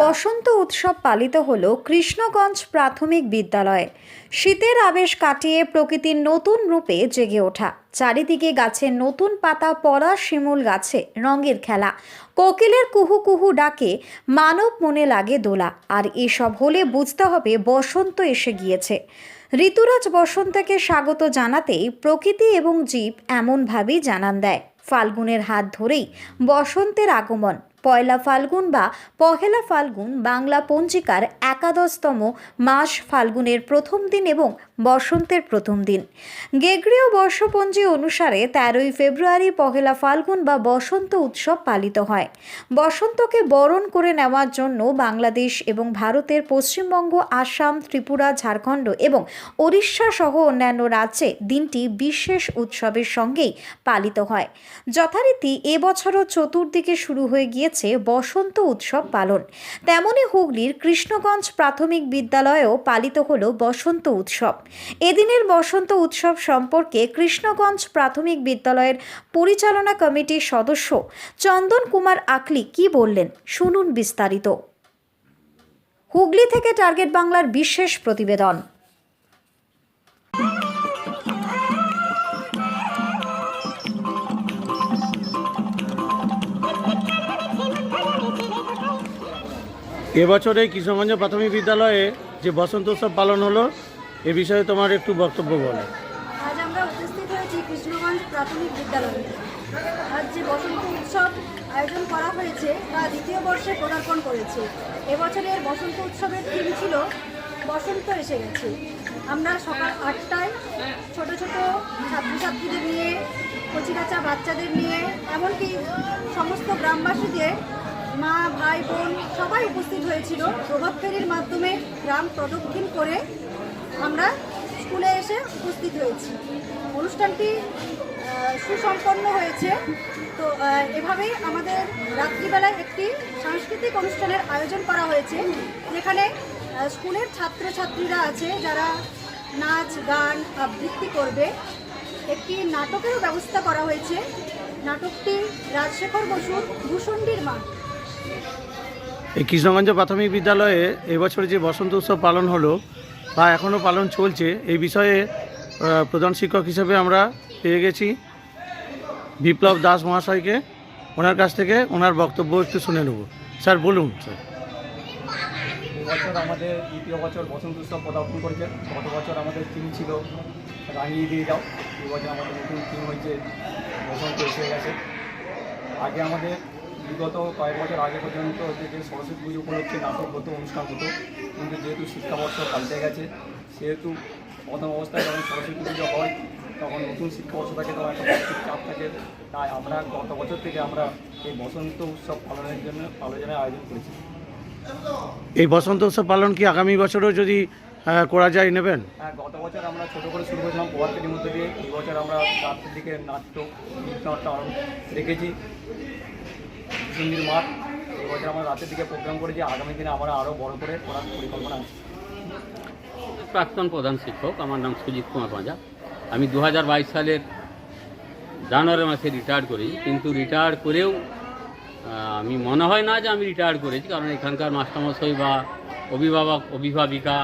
বসন্ত উৎসব পালিত হলো কৃষ্ণগঞ্জ প্রাথমিক বিদ্যালয়ে। শীতের আবেশ কাটিয়ে প্রকৃতির নতুন রূপে জেগে ওঠা, চারিদিকে গাছের নতুন পাতা পড়া, শিমুল গাছে রঙের খেলা, কোকিলের কুহু কুহু ডাকে মানব মনে লাগে দোলা। আর এসব হলে বুঝতে হবে বসন্ত এসে গিয়েছে। ঋতুরাজ বসন্তকে স্বাগত জানাতেই প্রকৃতি এবং জীব এমনভাবেই জানান দেয়। ফাল্গুনের হাত ধরেই বসন্তের আগমন। পয়লা ফাল্গুন বা পহেলা ফাল্গুন বাংলা পঞ্জিকার একাদশতম মাস, ফাল্গুনের প্রথম দিন এবং বসন্তের প্রথম দিন। গ্রেগরীয় বর্ষপঞ্জি অনুসারে 13ই ফেব্রুয়ারি পহেলা ফাল্গুন বা বসন্ত উৎসব পালিত হয়। বসন্তকে বরণ করে নেওয়ার জন্য বাংলাদেশ এবং ভারতের পশ্চিমবঙ্গ, আসাম, ত্রিপুরা, ঝাড়খণ্ড এবং ওড়িশা সহ অন্যান্য রাজ্যে দিনটি বিশেষ উৎসবের সঙ্গেই পালিত হয়। যথারীতি এবছরও চতুর্দিকে শুরু হয়ে গিয়েছে বসন্ত উৎসব পালন। তেমনি হুগলির কৃষ্ণগঞ্জ প্রাথমিক বিদ্যালয়েও পালিত হলো বসন্ত উৎসব। এদিনের বসন্ত উৎসব সম্পর্কে কৃষ্ণগঞ্জ প্রাথমিক বিদ্যালয়ের পরিচালনা কমিটির সদস্য চন্দন কুমার আকলি কি বললেন, শুনুন বিস্তারিত। হুগলি থেকে টার্গেট বাংলার বিশেষ প্রতিবেদন। এবছরে কৃষ্ণগঞ্জ প্রাথমিক বিদ্যালয়ে যে বসন্ত উৎসব পালন হলো, এ বিষয়ে তোমার একটু বক্তব্য বলো। আজ আমরা উপস্থিত হয়েছি কৃষ্ণগঞ্জ প্রাথমিক বিদ্যালয়ে। আজ যে বসন্ত উৎসব আয়োজন করা হয়েছে তা দ্বিতীয় বর্ষে পদার্পণ করেছে। এবছরের বসন্ত উৎসবের থিম ছিল বসন্ত এসে গেছে। আমরা সকাল 8টায় ছোট ছোট ছাত্রছাত্রীদের নিয়ে, কচিকাঁচা বাচ্চাদের নিয়ে, এমনকি সমস্ত গ্রামবাসীদের, মা, ভাই, বোন সবাই উপস্থিত হয়েছিল। প্রভাত ফেরির মাধ্যমে গ্রাম প্রদক্ষিণ করে আমরা স্কুলে এসে উপস্থিত হয়েছি। অনুষ্ঠানটি সুসম্পন্ন হয়েছে। তো এভাবেই আমাদের রাত্রিবেলায় একটি সাংস্কৃতিক অনুষ্ঠানের আয়োজন করা হয়েছে, যেখানে স্কুলের ছাত্রছাত্রীরা আছে যারা নাচ, গান, আবৃত্তি করবে। একটি নাটকেরও ব্যবস্থা করা হয়েছে। নাটকটি রাজশেখর বসুর ভূষণ্ডির মা। এই কৃষ্ণগঞ্জ প্রাথমিক বিদ্যালয়ে এবছর যে বসন্ত উৎসব পালন হলো বা এখনও পালন চলছে, এই বিষয়ে প্রধান শিক্ষক হিসেবে আমরা পেয়ে গেছি বিপ্লব দাস মহাশয়কে। ওনার কাছ থেকে ওনার বক্তব্য একটু শুনে নেব। স্যার বলুন। স্যার, এবছর আমাদের দ্বিতীয় বছর বসন্ত উৎসব পদার্পণ করেছে। গত বছর আমাদের থিম ছিল রাঙিয়ে দিয়ে যাও। এবছর আমাদের নতুন থিম হয়েছে বসন্ত এসে গেছে। আগে আমাদের বিগত কয়েক বছর আগে পর্যন্ত যে সরস্বতী পুজো উপলক্ষে নাটক হতো, অনুষ্ঠান হতো, কিন্তু যেহেতু শিক্ষাবর্ষ পাল্টে গেছে, সেহেতু প্রথম অবস্থায় যখন সরস্বতী পুজো হয় তখন নতুন শিক্ষাবর্ষ থাকে, তখন একটা বার্ষিক চাপ থাকে। তাই আমরা গত বছর থেকে আমরা এই বসন্ত উৎসব পালনের জন্য আলোচনায় আয়োজন করেছি। এই বসন্ত উৎসব পালন কি আগামী বছরও যদি করা যায় নেবেন? হ্যাঁ, গত বছর আমরা ছোটো করে শুরু করেছিলাম প্রভাত ফেরির মধ্যে দিয়ে। এই বছর আমরা রাত্রের দিকে নাট্য রেখেছি ভূষণ্ডির মাঠ। এই বছর আমরা রাতের দিকে প্রোগ্রাম করেছি। আগামী দিনে আমরা আরও বড় করে করার পরিকল্পনা আছে। প্রাক্তন প্রধান শিক্ষক, আমার নাম সুজিত কুমার পাঁজা। আমি 2022 সালের জানুয়ারি মাসে রিটায়ার্ড করেছি, কিন্তু রিটায়ার্ড করেও আমি মনে হয় না যে আমি রিটায়ার্ড করেছি, কারণ এখানকার মাস্টারমশাই বা অভিভাবক, অভিভাবিকা,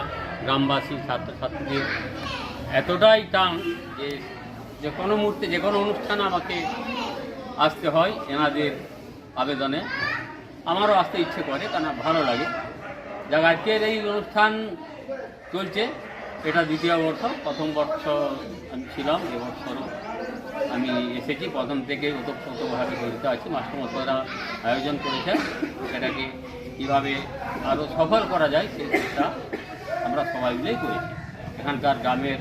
গ্রামবাসী, ছাত্রছাত্রীদের এতটাই টান যে যে কোনো মুহূর্তে যে কোনো অনুষ্ঠানে আমাকে আসতে হয় এনাদের আবেদনে। আমারও আসতে ইচ্ছে করে, কারণ ভালো লাগে। যাক, আজকের এই অনুষ্ঠান চলছে, এটা দ্বিতীয় বর্ষ। প্রথম বর্ষ আমি ছিলাম, এবছরও আমি এসেছি। প্রথম থেকে ওতপ্রোতভাবে জড়িত আছি। মাস্টারমশাইরা আয়োজন করেছেন, এটাকে কীভাবে আরও সফল করা যায় সেই চেষ্টা আমরা সবাই মিলেই করেছি। এখানকার গ্রামের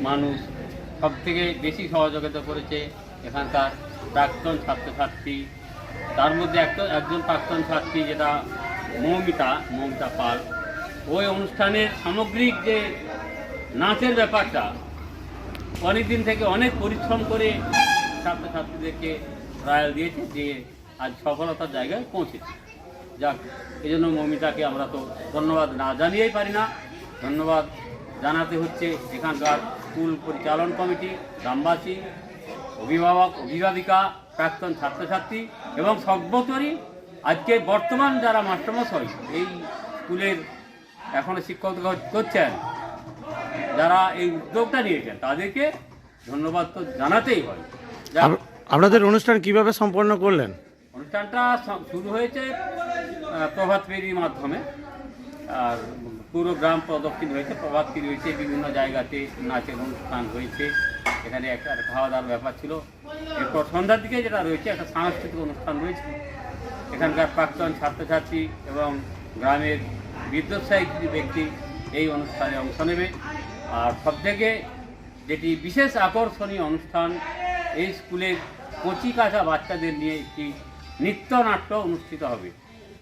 মানুষ সবথেকে বেশি সহযোগিতা করেছে, এখানকার প্রাক্তন ছাত্রছাত্রী। তার মধ্যে একজন প্রাক্তন ছাত্রী, যেটা মৌমিতা পাল, ওই অনুষ্ঠানের সামগ্রিক যে নাচের ব্যাপারটা অনেক দিন থেকে অনেক পরিশ্রম করে ছাত্রছাত্রীদেরকে ট্রায়াল দিয়েছে, যে আজ সফলতার জায়গায় পৌঁছেছে। যাক, এই জন্য মৌমিতাকে আমরা তো ধন্যবাদ না জানিয়েই পারি না। ধন্যবাদ জানাতে হচ্ছে এখানকার স্কুল পরিচালন কমিটি, গ্রামবাসী, অভিভাবক, অভিভাবিকা, প্রাক্তন ছাত্রছাত্রী এবং সর্বোপরি আজকে বর্তমান যারা মাস্টারমশাই এই স্কুলের এখনও শিক্ষক করছেন, যারা এই উদ্যোগটা নিয়েছেন তাদেরকে ধন্যবাদ তো জানাতেই হয়। আপনাদের অনুষ্ঠান কিভাবে সম্পন্ন করলেন? অনুষ্ঠানটা শুরু হয়েছে প্রভাত ফেরির মাধ্যমে, আর পুরো গ্রাম প্রদক্ষিণ হয়েছে, প্রভাত ফেরি হয়েছে, বিভিন্ন জায়গাতে নাচের অনুষ্ঠান হয়েছে, এখানে একটা খাওয়া দাওয়ার ব্যাপার ছিল। এরপর সন্ধ্যার দিকে যেটা রয়েছে একটা সাংস্কৃতিক অনুষ্ঠান রয়েছে। এখানকার প্রাক্তন ছাত্রছাত্রী এবং গ্রামের বিদ্যোৎসাহী কিছু ব্যক্তি এই অনুষ্ঠানে অংশ নেবে। আর সবথেকে যেটি বিশেষ আকর্ষণীয় অনুষ্ঠান, এই স্কুলের কচি কাঁচা বাচ্চাদের নিয়ে একটি নৃত্যনাট্য অনুষ্ঠিত হবে।